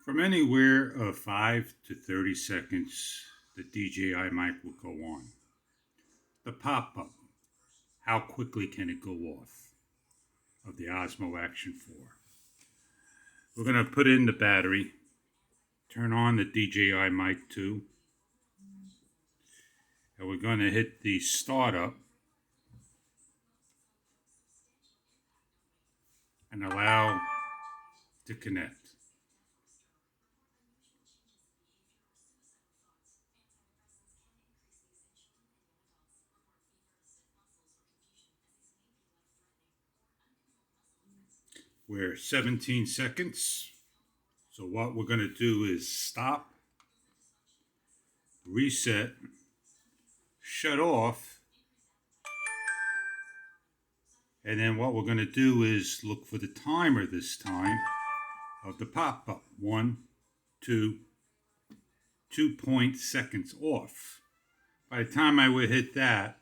From anywhere of 5 to 30 seconds, the DJI mic will go on. The pop-up, how quickly can it go off, of the Osmo Action 4. We're going to put in the battery, turn on the DJI mic 2, and we're going to hit the startup and allow to connect. We're 17 seconds. So what we're going to do is stop, reset, shut off, and then what we're going to do is look for the timer this time of the pop-up. 1, 2, 2 seconds off. By the time I would hit that,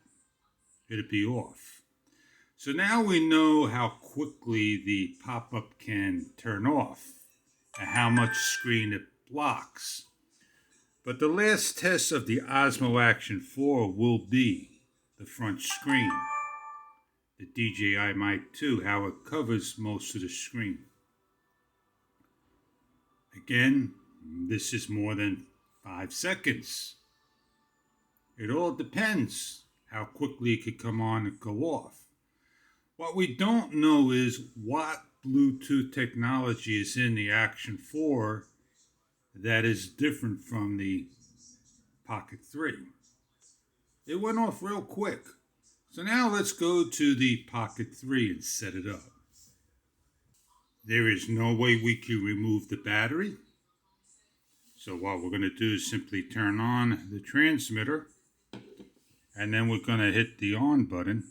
it'd be off. So now we know how quickly the pop-up can turn off and how much screen it blocks. But the last test of the Osmo Action 4 will be the front screen, the DJI Mic 2, how it covers most of the screen. Again, this is more than 5 seconds. It all depends how quickly it could come on and go off. What we don't know is what Bluetooth technology is in the Action 4 that is different from the Pocket 3. It went off real quick. So now let's go to the Pocket 3 and set it up. There is no way we can remove the battery. So what we're going to do is simply turn on the transmitter, and then we're going to hit the on button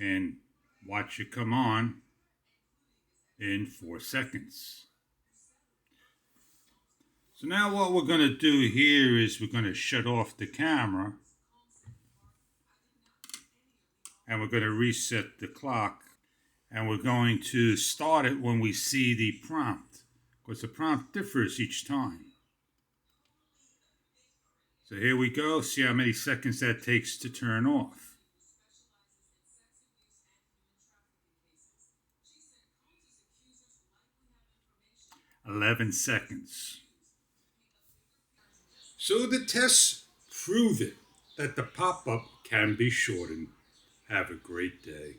and watch it come on in 4 seconds. So now what we're going to do here is we're going to shut off the camera and we're going to reset the clock, and we're going to start it when we see the prompt, because the prompt differs each time. So here we go. See how many seconds that takes to turn off. 11 seconds. So the tests prove it, that the pop-up can be shortened. Have a great day.